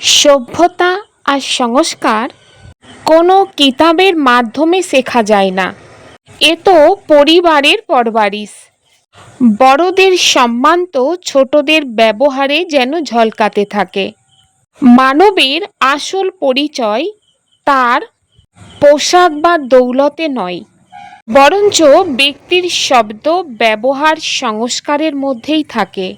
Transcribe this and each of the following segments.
সভ্যতা আর সংস্কার কোনো কিতাবের মাধ্যমে শেখা যায় না। এ তো পরিবারের পরবারিশ। বড়দের সম্মান তো ছোটদের ব্যবহারে যেন ঝলকাতে থাকে। মানবের আসল পরিচয় তার পোশাক বা দৌলতে নয়, বরঞ্চ ব্যক্তির শব্দ ব্যবহার সংস্কারের মধ্যেই থাকে।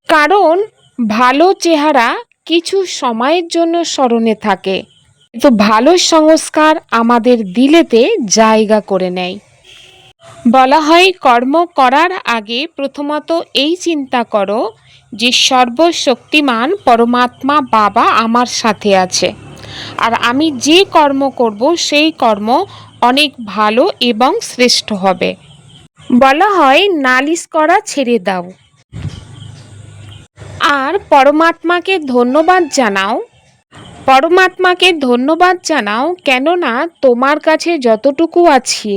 কারণ ভালো চেহারা কিছু সময়ের জন্য স্মরণে থাকে, কিন্তু ভালো সংস্কার আমাদের দিলেতে জায়গা করে নেয়। বলা হয় কর্ম করার আগে প্রথমত এই চিন্তা করো যে সর্বশক্তিমান পরমাত্মা বাবা আমার সাথে আছে, আর আমি যে কর্ম করব সেই কর্ম অনেক ভালো এবং শ্রেষ্ঠ হবে। বলা হয় নালিশ করা ছেড়ে দাও আর পরমাত্মাকে ধন্যবাদ জানাও। পরমাত্মাকে ধন্যবাদ জানাও, কেননা তোমার কাছে যতটুকু আছে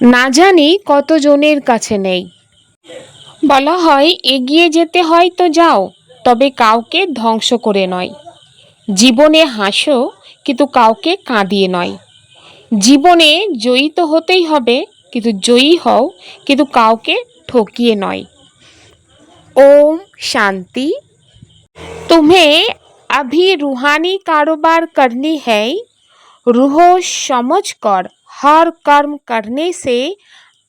না জানি কতজনের কাছে নেই। বলা হয় এগিয়ে যেতে হয় তো যাও, তবে কাউকে ধ্বংস করে নয়। জীবনে হাসো, কিন্তু কাউকে কাঁদিয়ে নয়। জীবনে জয়ী তো হতেই হবে, কিন্তু জয়ী হও, কিন্তু কাউকে ঠকিয়ে নয়। ओम शांति। तुम्हें अभी रूहानी कारोबार करनी है। रूह समझ कर हर कर्म करने से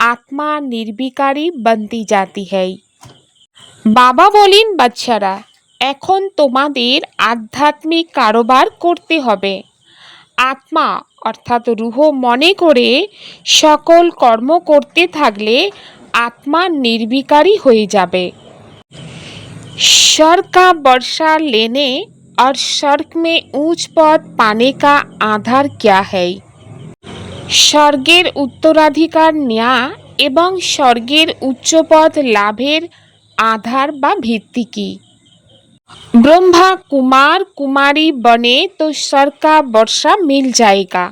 आत्मा निर्विकारी बनती जाती है। বাবা বলেন বাচ্চারা, এখন তোমাদের আধ্যাত্মিক কারোবার করতে হবে। আত্মা অর্থাৎ রূহ মনে করে সকল কর্ম করতে থাকলে আত্মা নির্বিকারী হয়ে যাবে। स्वर्ग का वर्षा लेने और स्वर्ग में ऊंच पद पाने का आधार क्या है। স্বর্গের উত্তরাধিকার নেয়া এবং স্বর্গের উচ্চপদ লাভের आधार বা ভিত্তি কি। ब्रह्मा कुमार कुमारी बने तो स्वर्ग का वर्षा मिल जाएगा,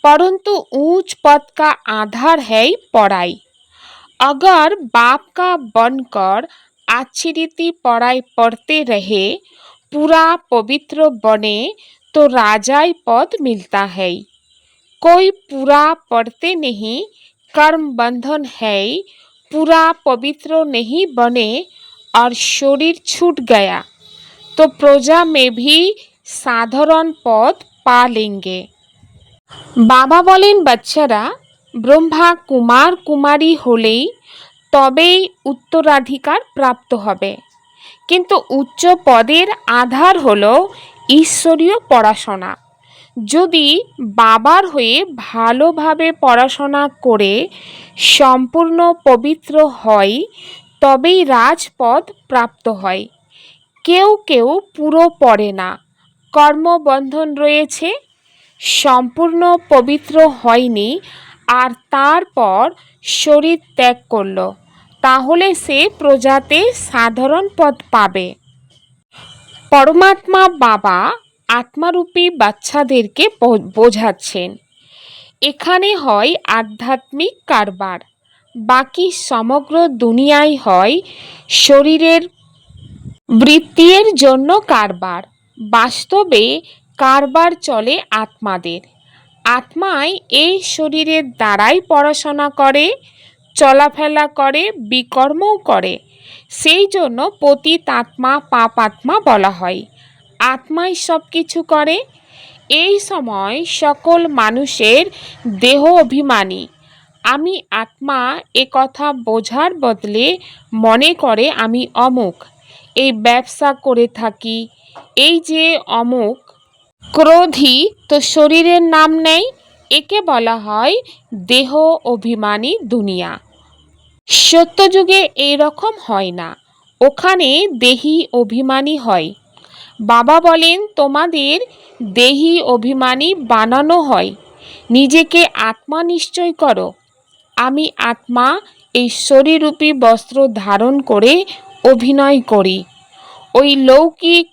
परंतु ऊंच पद का आधार है पढ़ाई। अगर बाप का बनकर अच्छी रीति पढ़ाई पढ़ते रहे, पूरा पवित्र बने तो राजाई पद मिलता है। कोई पूरा पढ़ते नहीं, कर्म बंधन है, पूरा पवित्र नहीं बने और शरीर छूट गया तो प्रजा में भी साधारण पद पा लेंगे। বাবা বলেন বাচ্চারা, ব্রহ্মা কুমার কুমারী হলেই তবেই উত্তরাধিকার প্রাপ্ত হবে, কিন্তু উচ্চ পদের আধার হলো ঈশ্বরীয় পড়াশোনা। যদি বাবার হয়ে ভালোভাবে পড়াশোনা করে সম্পূর্ণ পবিত্র হয় তবেই রাজপদ প্রাপ্ত হয়। কেউ কেউ পুরো পড়ে না, কর্মবন্ধন রয়েছে, সম্পূর্ণ পবিত্র হয়নি আর তারপর শরীর ত্যাগ করলো, তাহলে সে প্রজাতে সাধারণ পদ পাবে। পরমাত্মা বাবা আত্মারূপী বাচ্চাদেরকে বোঝাচ্ছেন এখানে হয় আধ্যাত্মিক কারবার, বাকি সমগ্র দুনিয়ায় হয় শরীরের বৃত্তির জন্য কারবার। বাস্তবে কারবার চলে আত্মাদের। আত্মাই এই শরীরের দ্বারাই পড়াশোনা করে, চলাফেরা করে, বিকর্মও করে। সেই জন্য পতিত আত্মা পাপ আত্মা বলা হয়। আত্মাই সব কিছু করে। এই সময় সকল মানুষের দেহ অভিমানী। আমি আত্মা এ কথা বোঝার বদলে মনে করে আমি অমুক, এই ব্যবসা করে থাকি, এই যে অমুক। ক্রোধী তো শরীরের নাম নেই, একে বলা হয় দেহ অভিমানী দুনিয়া। সত্যযুগে এই রকম হয় না, ওখানে দেহি অভিমানী হয়। বাবা বলেন তোমাদের দেহি অভিমানী বানানো হয়, নিজেকে আত্মা নিশ্চয় করো। আমি আত্মা এই শরীররূপী বস্ত্র ধারণ করে অভিনয় করি। ওই লৌকিক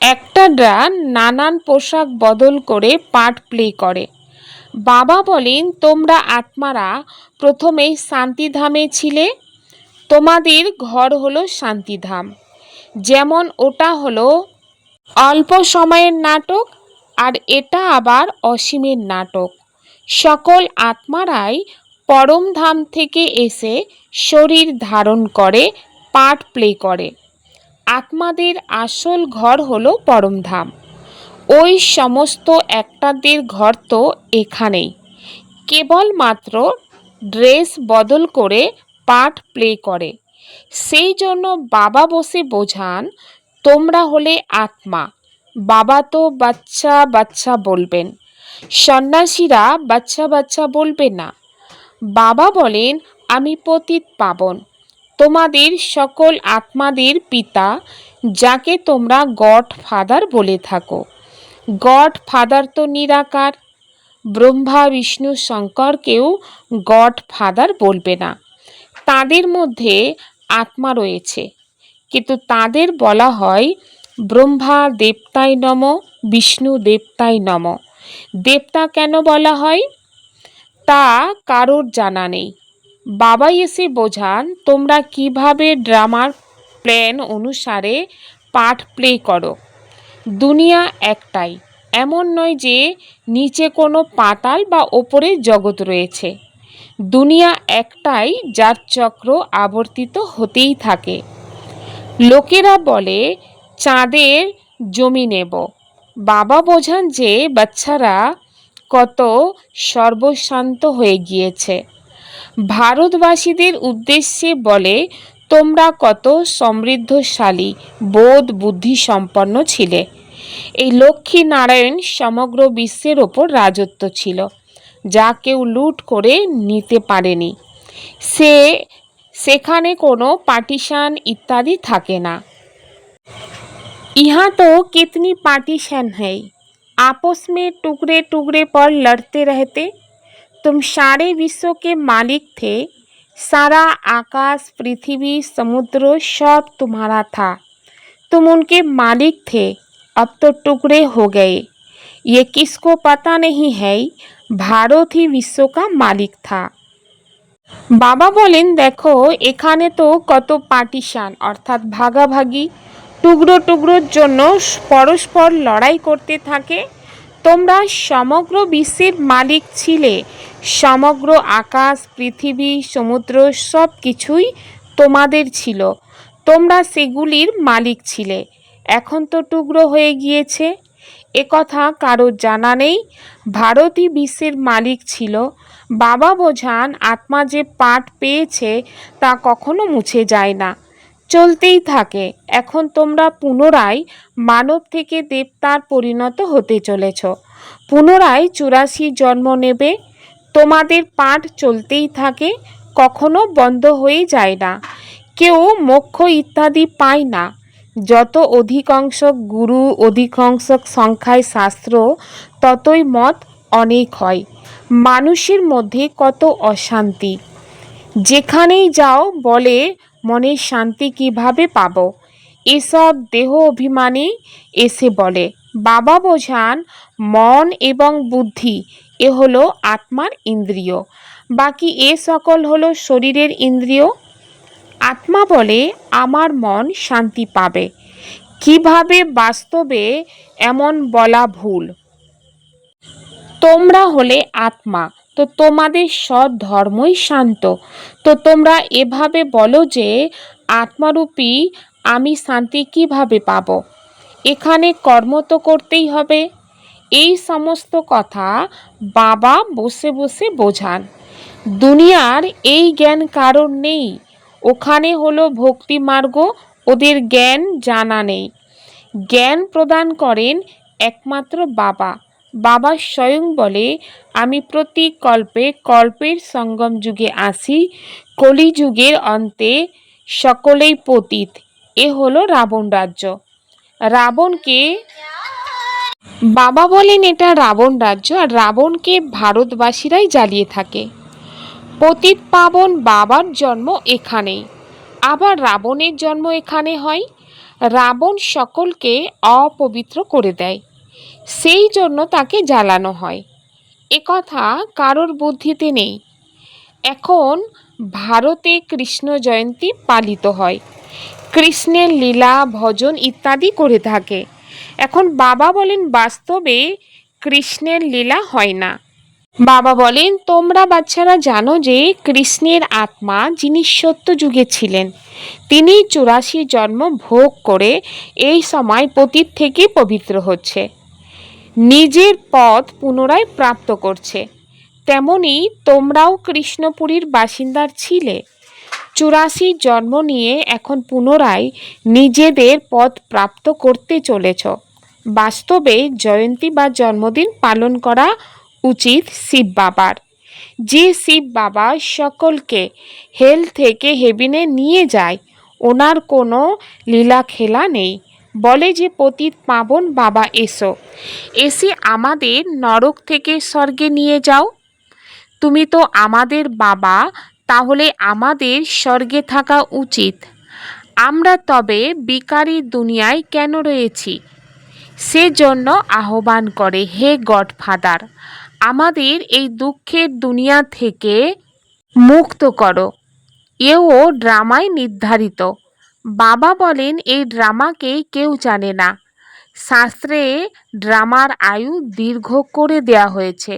অ্যাক্টররা নানান পোশাক বদল করে পার্ট প্লে করে। বাবা বলেন তোমরা আত্মারা প্রথমেই শান্তিধামে ছিলে, তোমাদের ঘর হলো শান্তিধাম। যেমন ওটা হলো অল্প সময়ের নাটক, আর এটা আবার অসীমের নাটক। সকল আত্মারাই পরমধাম থেকে এসে শরীর ধারণ করে পার্ট প্লে করে। আত্মাদের আসল ঘর হলো পরমধাম। ওই সমস্ত একটাদের ঘর তো এখানেই, কেবলমাত্র ড্রেস বদল করে পার্ট প্লে করে। সেই জন্য বাবা বসে বোঝান, তোমরা হলে আত্মা। বাবা তো বাচ্চা বাচ্চা বলবেন, সন্ন্যাসীরা বাচ্চা বাচ্চা বলবে না। বাবা বলেন, আমি পতিত পাবন, তোমাদের সকল আত্মাদের পিতা, যাকে তোমরা গড ফাদার বলে থাকো। গড ফাদার তো নিরাকার। ব্রহ্মা বিষ্ণু শঙ্করকেও গড ফাদার বলবে না। তাদের মধ্যে আত্মা রয়েছে, কিন্তু তাদের বলা হয় ব্রহ্মা দেবতায় নম, বিষ্ণু দেবতায় নম। দেবতা কেন বলা হয় তা কারোর জানা নেই। বাবাই এসে বোঝান, তোমরা কিভাবে ড্রামার প্ল্যান অনুসারে পার্ট প্লে করো। দুনিয়া একটাই, এমন নয় যে নিচে কোনো পাতাল বা ওপরে জগৎ রয়েছে। দুনিয়া একটাই, যার চক্র আবর্তিত হতেই থাকে। লোকেরা বলে চাঁদের জমি নেব। বাবা বোঝান যে বাচ্চারা কত সর্বশান্ত হয়ে গিয়েছে। ভারতবাসীদের উদ্দেশ্যে বলে, তোমরা কত সমৃদ্ধশালী, বোধ বুদ্ধি সম্পন্ন ছিলে। এই লক্ষ্মী নারায়ণ সমগ্র বিশ্বের ওপর রাজত্ব ছিল, যা কেউ লুট করে নিতে পারেনি। সেখানে কোনো পার্টিশন ইত্যাদি থাকে না। यहाँ तो कितनी पार्टीशन है, आपस में टुकड़े टुकड़े पर लड़ते रहते। तुम सारे विश्व के मालिक थे, सारा आकाश पृथ्वी समुद्र सब तुम्हारा था। तुम उनके मालिक थे, अब तो टुकड़े हो गए। ये किसको पता नहीं है, भारत ही विश्व का मालिक था। বাবা বলেন, দেখো এখানে তো কত পার্টিশন অর্থাৎ ভাগাভাগি, টুকরো টুকরোর জন্য পরস্পর লড়াই করতে থাকে। তোমরা সমগ্র বিশ্বের মালিক ছিলে, সমগ্র আকাশ পৃথিবী সমুদ্র সব কিছুই তোমাদের ছিল, তোমরা সেগুলির মালিক ছিলে। এখন তো টুকরো হয়ে গিয়েছে, একথা কারোর জানা নেই। ভারতই বিশ্বের মালিক ছিল। বাবা বোঝান, আত্মা যে পাঠ পেয়েছে তা কখনো মুছে যায় না, চলতেই থাকে। এখন তোমরা পুনরায় মানব থেকে দেবতার পরিণত হতে চলেছ, পুনরায় 84 জন্ম নেবে। তোমাদের পাঠ চলতেই থাকে, কখনো বন্ধ হয়ে যায় না। কেউ মোক্ষ ইত্যাদি পায় না। যত অধিকাংশ গুরু, অধিকাংশ সংখ্যায় শাস্ত্র, ততই মত অনেক হয়। মানুষের মধ্যে কত অশান্তি, যেখানেই যাও বলে মনের শান্তি কিভাবে পাবো, এসব দেহ অভিমানী এসে বলে। বাবা বোঝান, মন এবং বুদ্ধি এ হলো আত্মার ইন্দ্রিয়, বাকি এ সকল হলো শরীরের ইন্দ্রিয়। আত্মা বলে, আমার মন শান্তি পাবে কিভাবে, বাস্তবে এমন বলা ভুল। তোমরা হলে আত্মা, তো তোমাদের সব ধর্মই শান্ত। তো তোমরা এভাবে বলো যে আত্মারূপী আমি শান্তি কিভাবে পাব, এখানে কর্ম তো করতেই হবে। এই সমস্ত কথা বাবা বসে বসে বোঝান। দুনিয়ার এই জ্ঞান কারণ নেই, ওখানে হলো ভক্তি মার্গ, ওদের জ্ঞান জানা নেই। জ্ঞান প্রদান করেন একমাত্র বাবা। বাবা স্বয়ং বলে, আমি প্রতি কল্পে কল্পের সঙ্গম যুগে আসি, কলিযুগের অন্তে সকলেই পতিত। এ হলো রাবণ রাজ্য। রাবণকে বাবা বলেন এটা রাবণ রাজ্য, আর রাবণকে ভারতবাসীরাই জ্বালিয়ে থাকে। পতিত পাবন বাবার জন্ম এখানেই, আবার রাবণের জন্ম এখানে হয়। রাবণ সকলকে অপবিত্র করে দেয়, সেই জন্য তাকে জ্বালানো হয়। একথা কারোর বুদ্ধিতে নেই। এখন ভারতে কৃষ্ণ জয়ন্তী পালিত হয়, কৃষ্ণের লীলা ভজন ইত্যাদি করে থাকে। এখন বাবা বলেন বাস্তবে কৃষ্ণের লীলা হয় না। বাবা বলেন তোমরা বাচ্চারা জানো যে কৃষ্ণের আত্মা যিনি সত্য যুগে ছিলেন তিনি 84 জন্ম ভোগ করে এই সময় পতিত থেকে পবিত্র হচ্ছে, নিজের পথ পুনরায় প্রাপ্ত করছে। তেমনি তোমরাও কৃষ্ণপুরীর বাসিন্দার ছিলে, 84 জন্ম নিয়ে এখন পুনরায় নিজেদের পথ প্রাপ্ত করতে চলেছ। বাস্তবে জয়ন্তী বা জন্মদিন পালন করা উচিত শিব বাবার। যে শিব বাবা সকলকে হেল থেকে হেভিনে নিয়ে যায়, ওনার কোনো লীলা খেলা নেই। বলে যে পতিত পাবন বাবা এসো, এসে আমাদের নরক থেকে স্বর্গে নিয়ে যাও। তুমি তো আমাদের বাবা, তাহলে আমাদের স্বর্গে থাকা উচিত। আমরা তবে বিকারী দুনিয়ায় কেন রয়েছি? সেজন্য আহ্বান করে, হে গডফাদার, আমাদের এই দুঃখের দুনিয়া থেকে মুক্ত করো। এও ড্রামায় নির্ধারিত। বাবা বলেন এই ড্রামাকে কেউ জানে না। শাস্ত্রে ড্রামার আয়ু দীর্ঘ করে দেয়া হয়েছে।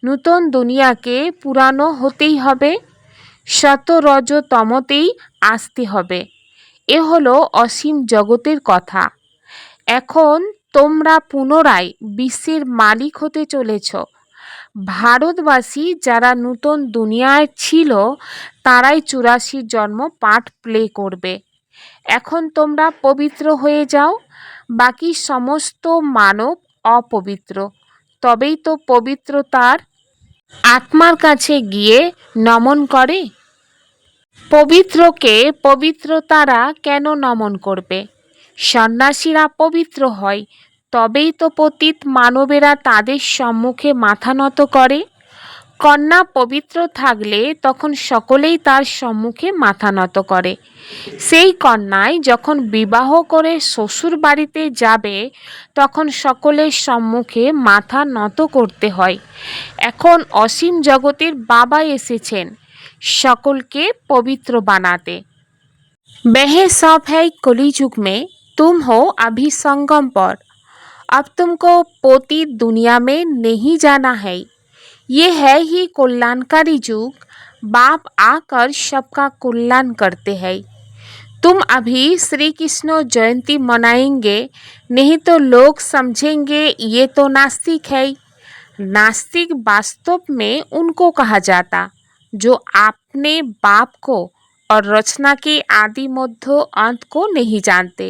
নূতন দুনিয়াকে পুরানো হতেই হবে, শতরজতমতেই আসতে হবে। এ হলো অসীম জগতের কথা। এখন তোমরা পুনরায় বিশ্বের মালিক হতে চলেছ। ভারতবাসী যারা নূতন দুনিয়ায় ছিল তারাই 84 জন্ম পাঠ প্লে করবে। এখন তোমরা পবিত্র হয়ে যাও, বাকি সমস্ত মানব অপবিত্র। তবেই তো পবিত্রতার আত্মার কাছে গিয়ে নমন করে। পবিত্রকে পবিত্রতারা কেন নমন করবে? সন্ন্যাসীরা পবিত্র হয়, তবেই তো পতিত মানবেরা তাদের সম্মুখে মাথা নত করে। কন্যা পবিত্র থাকলে তখন সকলেই তার সম্মুখে মাথা নত করে। সেই কন্যায় যখন বিবাহ করে শ্বশুর বাড়িতে যাবে তখন সকলের সম্মুখে মাথা নত করতে হয়। এখন অসীম জগতের বাবা এসেছেন সকলকে পবিত্র বানাতে। वह सब है कलियुग में, तुम हो अभी संगम पर। अब तुमको पोती दुनिया में नहीं जाना है। ये है ही कल्याणकारी युग, बाप आकर सबका कल्याण करते हैं। तुम अभी श्री कृष्ण जयंती मनाएंगे, नहीं तो लोग समझेंगे ये तो नास्तिक है। नास्तिक वास्तव में उनको कहा जाता जो अपने बाप को और रचना के आदि मध्य अंत को नहीं जानते।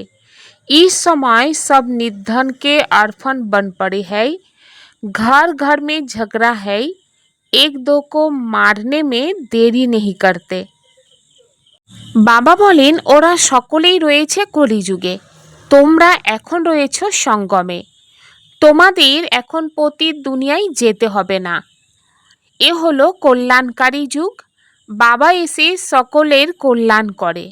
इस समय सब निर्धन के अर्पण बन पड़े हैं। घर घर में झगड़ा है, एक दो को मारने में देरी नहीं करते। বাবা বলেন ওরা সকলেই রয়েছে কলিযুগে, তোমরা এখন রয়েছ সঙ্গমে। তোমাদের এখন পতিত দুনিয়ায় যেতে হবে না। এ হলো কল্যাণকারী যুগ, বাবা এসে সকলের কল্যাণ করে।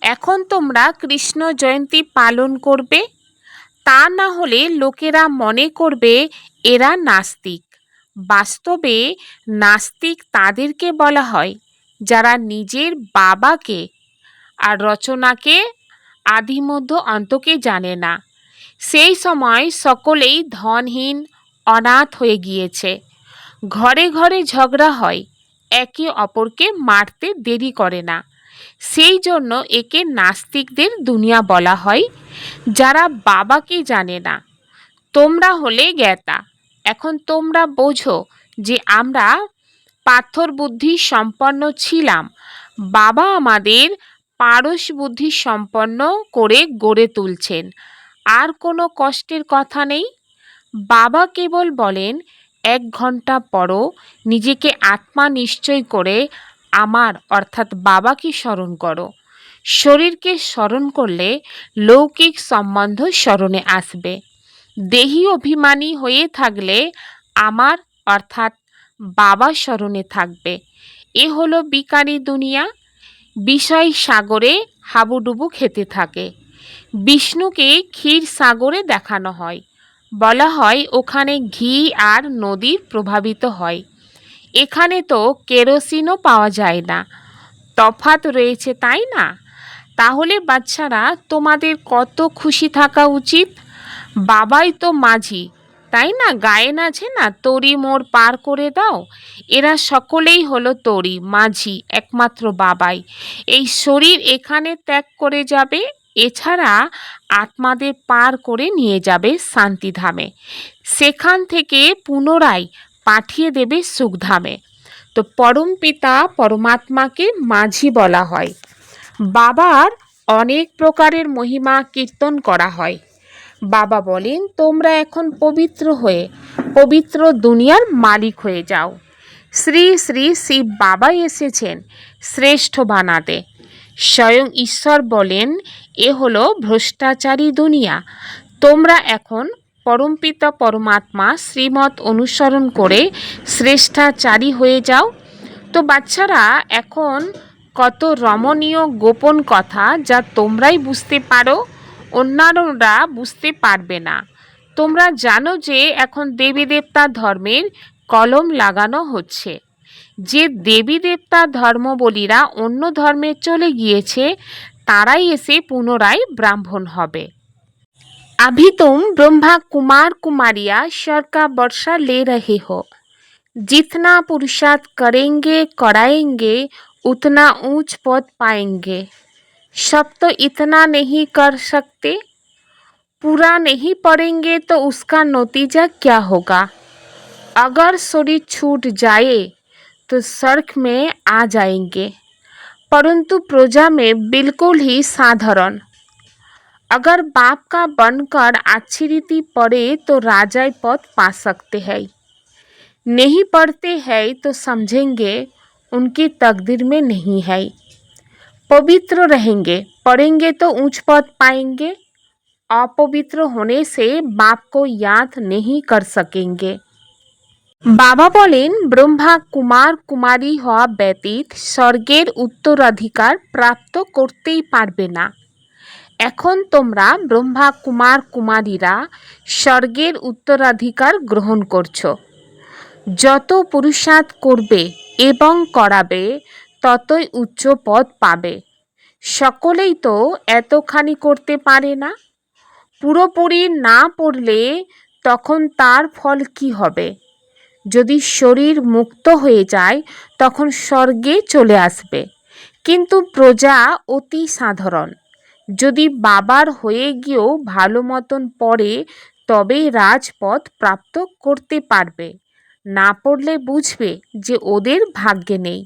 এখন তোমরা কৃষ্ণ জয়ন্তী পালন করবে, তা না হলে লোকেরা মনে করবে এরা নাস্তিক। বাস্তবে নাস্তিক তাদেরকে বলা হয় যারা নিজের বাবাকে আর রচনাকে আদি মধ্য অন্তকে জানে না। সেই সময় সকলেই ধনহীন অনাথ হয়ে গিয়েছে। ঘরে ঘরে ঝগড়া হয়, একে অপরকে মারতে দেরি করে না। সেই জন্য একে নাস্তিকদের দুনিয়া বলা হয়, যারা বাবাকে জানে না। তোমরা হলে জ্ঞাতা। এখন তোমরা বোঝো যে আমরা পাথর বুদ্ধি সম্পন্ন ছিলাম, বাবা আমাদের পারস বুদ্ধি সম্পন্ন করে গড়ে তুলছেন। আর কোনো কষ্টের কথা নেই। বাবা কেবল বলেন 1 ঘন্টা পরও নিজেকে আত্মা নিশ্চয় করে আমার অর্থাৎ বাবাকে স্মরণ করো। শরীরকে স্মরণ করলে লৌকিক সম্বন্ধ স্মরণে আসবে। দেহী অভিমানী হয়ে থাকলে আমার অর্থাৎ বাবা স্মরণে থাকবে। এ হলো বিকারী দুনিয়া, বিষয় সাগরে হাবুডুবু খেতে থাকে। বিষ্ণুকে ক্ষীর সাগরে দেখানো হয়, বলা হয় ওখানে ঘি আর নদী প্রভাবিত হয়। এখানে তো কেরোসিনও পাওয়া যায় না, তফাৎ রয়েছে তাই না? তাহলে বাচ্চারা তোমাদের কত খুশি থাকা উচিত। বাবাই তো মাঝি, তাই না? গায়েন আছে না, তরি মোর পার করে দাও। এরা সকলেই হলো তরি, মাঝি একমাত্র বাবাই। এই শরীর এখানে ত্যাগ করে যাবে, এছাড়া আত্মাদের পার করে নিয়ে যাবে শান্তিধামে, সেখান থেকে পুনরায় পাঠিয়ে দেবে সুখধামে। তো পরম পিতা পরমাত্মাকে মাঝি বলা হয়। বাবার অনেক প্রকারের মহিমা কীর্তন করা হয়। বাবা বলেন, তোমরা এখন পবিত্র হয়ে পবিত্র দুনিয়ার মালিক হয়ে যাও। শ্রী শ্রী শিব বাবা এসেছেন শ্রেষ্ঠ বানাতে। স্বয়ং ঈশ্বর বলেন, এ হলো ভ্রষ্টাচারী দুনিয়া। তোমরা এখন পরমপিতা পরমাত্মা শ্রীমত অনুসরণ করে শ্রেষ্ঠাচারী হয়ে যাও। তো বাচ্চারা, এখন কত রমণীয় গোপন কথা যা তোমরাই বুঝতে পারো, অন্যান্যরা বুঝতে পারবে না। তোমরা জানো যে এখন দেবী দেবতা ধর্মের কলম লাগানো হচ্ছে। যে দেবী দেবতা ধর্মবলীরা অন্য ধর্মে চলে গিয়েছে, তারাই এসে পুনরায় ব্রাহ্মণ হবে। अभी तुम ब्रह्मा कुमार कुमारियाँ स्वर का वर्षा ले रहे हो। जितना पुरुषार्थ करेंगे कराएंगे उतना ऊंच पद पाएंगे। सब तो इतना नहीं कर सकते, पूरा नहीं पढ़ेंगे तो उसका नतीजा क्या होगा? अगर शरीर छूट जाए तो स्वर्ग में आ जाएंगे, परंतु प्रजा में बिल्कुल ही साधारण। अगर बाप का बनकर अच्छी रीति पढ़े तो राजाई पद पा सकते हैं, नहीं पढ़ते हैं तो समझेंगे उनकी तकदीर में नहीं है। पवित्र रहेंगे, पढ़ेंगे तो ऊंच पद पाएंगे, अपवित्र होने से बाप को याद नहीं कर सकेंगे। बाबा बोलें, ब्रह्मा कुमार कुमारी हवा व्यतीत स्वर्गेर उत्तराधिकार प्राप्त करतेई पारबे ना। এখন তোমরা ব্রহ্মা কুমার কুমারীরা স্বর্গের উত্তরাধিকার গ্রহণ করছো। যত পুরুষার্থ করবে এবং করাবে ততই উচ্চ পদ পাবে। সকলেই তো এতখানি করতে পারে না। পুরোপুরি না পড়লে তখন তার ফল কি হবে? যদি শরীর মুক্ত হয়ে যায় তখন স্বর্গে চলে আসবে, কিন্তু প্রজা অতি সাধারণ। যদি বাবার হয়ে গিয়েও ভালো মতন পড়ে তবেই রাজপদ প্রাপ্ত করতে পারবে, না পড়লে বুঝবে যে ওদের ভাগ্যে নেই।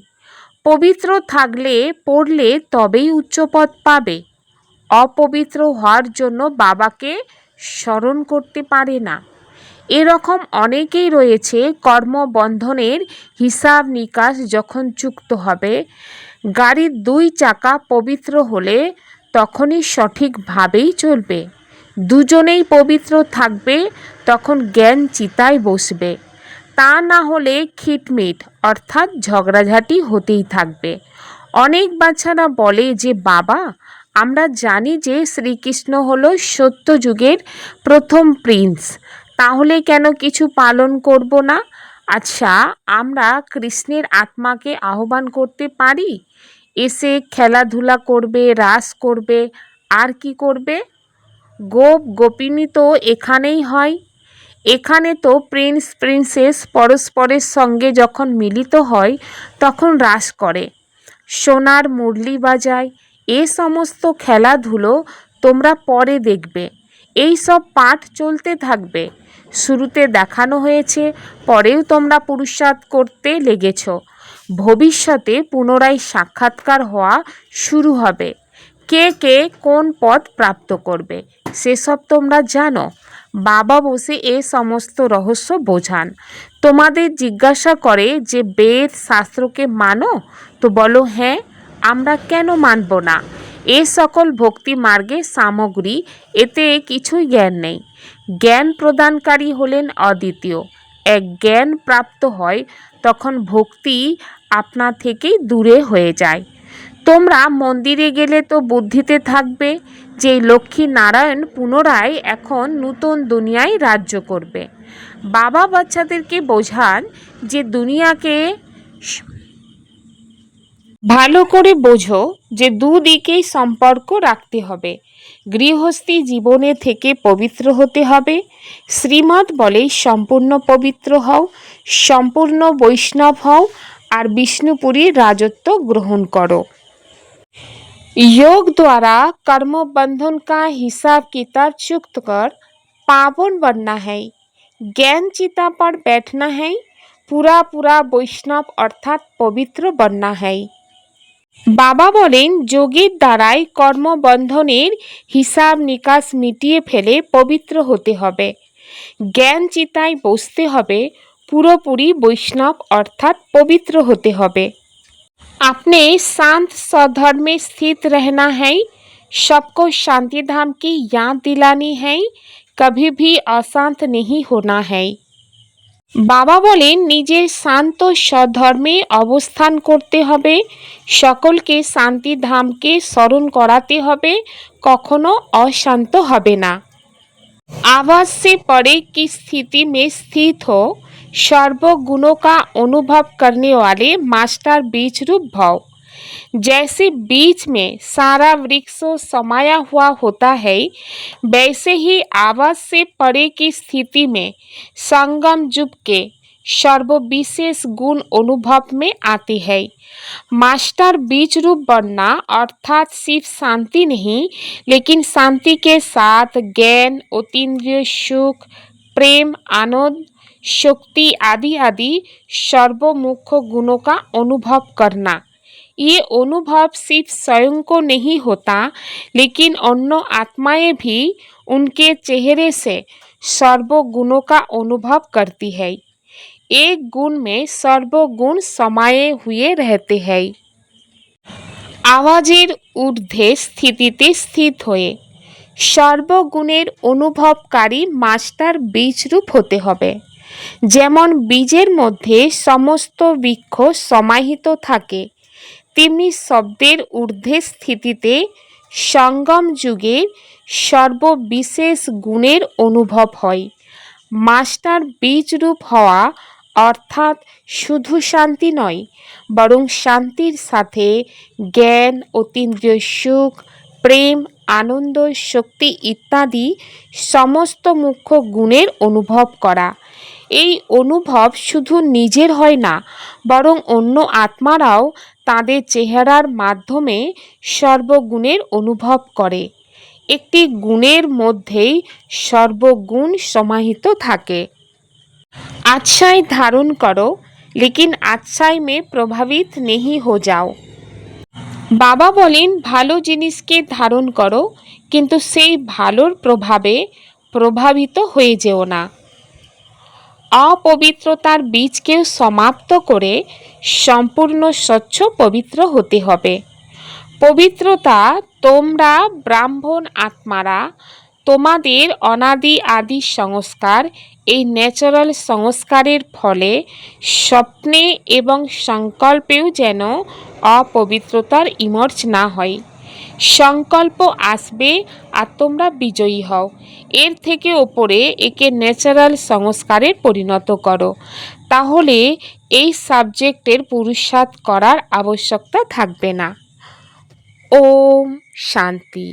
পবিত্র থাকলে পড়লে তবেই উচ্চপদ পাবে। অপবিত্র হওয়ার জন্য বাবাকে স্মরণ করতে পারে না। এরকম অনেকেই রয়েছে, কর্মবন্ধনের হিসাব নিকাশ যখন চুক্ত হবে, গাড়ির 2 চাকা পবিত্র হলে তখনই সঠিকভাবেই চলবে। দুজনেই পবিত্র থাকবে, তখন জ্ঞান চিতায় বসবে। তা না হলে খিটমিট অর্থাৎ ঝগড়াঝাটি হতেই থাকবে। অনেক বাচ্চারা বলে যে, বাবা, আমরা জানি যে শ্রীকৃষ্ণ হলো সত্যযুগের প্রথম প্রিন্স, তাহলে কেন কিছু পালন করব না? আচ্ছা, আমরা কৃষ্ণের আত্মাকে আহ্বান করতে পারি? এসে খেলাধুলা করবে, রাস করবে, আর কি করবে? গোপ গোপিনী তো এখানেই হয়। এখানে তো প্রিন্স প্রিন্সেস পরস্পরের সঙ্গে যখন মিলিত হয় তখন রাস করে, সোনার মুরলি বাজায়। এ সমস্ত খেলাধুলো তোমরা পরে দেখবে। এই সব পাঠ চলতে থাকবে। শুরুতে দেখানো হয়েছে, পরেও তোমরা পুরুষার্থ করতে লেগেছ। ভবিষ্যতে পুনরায় সাক্ষাৎকার হওয়া শুরু হবে। কে কে কোন পদ প্রাপ্ত করবে সেসব তোমরা জানো। বাবা বসে এ সমস্ত রহস্য বোঝান। তোমাদের জিজ্ঞাসা করে যে বেদ শাস্ত্রকে মানো? তো বলো, হ্যাঁ, আমরা কেন মানব না? এ সকল ভক্তি মার্গের সামগ্রী, এতে কিছুই জ্ঞান নেই। জ্ঞান প্রদানকারী হলেন অদ্বিতীয়। এক জ্ঞান প্রাপ্ত হয় তখন ভক্তি আপনা থেকেই দূরে হয়ে যায়। তোমরা মন্দিরে গেলে তো বুদ্ধিতে থাকবে যে লক্ষ্মী নারায়ণ পুনরায় এখন নূতন দুনিয়ায় রাজ্য করবে। বাবা বাচ্চাদেরকে বোঝান যে দুনিয়াকে ভালো করে বোঝো, যে দুদিকেই সম্পর্ক রাখতে হবে। গৃহস্থী জীবনে থেকে পবিত্র হতে হবে। শ্রীমৎ বলে সম্পূর্ণ পবিত্র হও, সম্পূর্ণ বৈষ্ণব হও আর বিষ্ণুপুরীর রাজত্ব গ্রহণ করো। योग द्वारा कर्म बंधन का हिसाब किताब चुक्त कर पावन बनना है। ज्ञान चिता पर बैठना है, पूरा पूरा वैष्णव अर्थात पवित्र बनना है। বাবা বলেন যোগের দ্বারাই কর্মবন্ধনের হিসাব নিকাশ মিটিয়ে ফেলে পবিত্র হতে হবে। জ্ঞান চিতায় বসতে হবে, পুরোপুরি বৈষ্ণব অর্থাৎ পবিত্র হতে হবে। अपने शांत स्वधर्म में स्थित रहना है, सबको शांति धाम की याद दिलानी है, कभी भी अशांत नहीं होना है। বাবা বলেন নিজের শান্ত স্বধর্মে অবস্থান করতে হবে, সকলকে শান্তি ধামকে স্মরণ করাতে হবে, কখনো অশান্ত হবে না। आवाज से परे की स्थिति में स्थित हो, सर्वगुणों का अनुभव करने वाले मास्टर बीज रूप भव। जैसे बीज में सारा वृक्ष समाया हुआ होता है, वैसे ही आवाज से परे की स्थिति में संगम युग के सर्वविशेष गुण अनुभव में आते हैं। मास्टर बीज रूप बनना अर्थात सिर्फ शांति नहीं, लेकिन शांति के साथ ज्ञान, अतीन्द्रिय सुख, प्रेम, आनंद, शक्ति आदि आदि सर्वमुख्य गुणों का अनुभव करना। ये अनुभव सिर्फ स्वयं को नहीं होता, लेकिन अन्य आत्माएं भी उनके चेहरे से सर्वगुणों का अनुभव करती है। एक गुण में सर्वगुण समाये हुए रहते हैं। आवाजेर ऊर्ध्वे स्थितिते स्थित हुए सर्वगुणेर अनुभवकारी मास्टर बीज रूप होते हबे। যেমন বীজের মধ্যে সমস্ত বৃক্ষ সমাহিত থাকে, তেমনি শব্দের ঊর্ধ্বে স্থিতিতে সঙ্গম যুগের সর্ববিশেষ গুণের অনুভব হয়। মাস্টার বীজ রূপ হওয়া অর্থাৎ শুধু শান্তি নয়, বরং শান্তির সাথে জ্ঞান, অতীন্দ্রিয় সুখ, প্রেম, আনন্দ, শক্তি ইত্যাদি সমস্ত মুখ্য গুণের অনুভব করা। এই অনুভব শুধু নিজের হয় না, বরং অন্য আত্মারাও তাদের চেহারার মাধ্যমে সর্বগুণের অনুভব করে। একটি গুণের মধ্যেই সর্বগুণ সমাহিত থাকে। अच्छाई धारण करो, लेकिन अच्छाई में प्रभावित नहीं हो जाओ। বাবা বলেন ভালো জিনিসকে ধারণ করো, কিন্তু সেই ভালোর প্রভাবে প্রভাবিত হয়ে যেও না। অপবিত্রতার বীজকে সমাপ্ত করে সম্পূর্ণ স্বচ্ছ পবিত্র হতে হবে। পবিত্রতা তোমরা ব্রাহ্মণ আত্মারা তোমাদের অনাদি আদি সংস্কার, এই ন্যাচারাল সংস্কারের ফলে স্বপ্নে এবং সংকল্পেও যেন অপবিত্রতার ইমর্জ না হয়। সংকল্প আসবে আর তোমরা বিজয়ী হও, এর থেকে ওপরে একে ন্যাচারাল সংস্কারে পরিণত করো, তাহলে এই সাবজেক্টের পুরুষার্থ করার আবশ্যকতা থাকবে না। ওম শান্তি।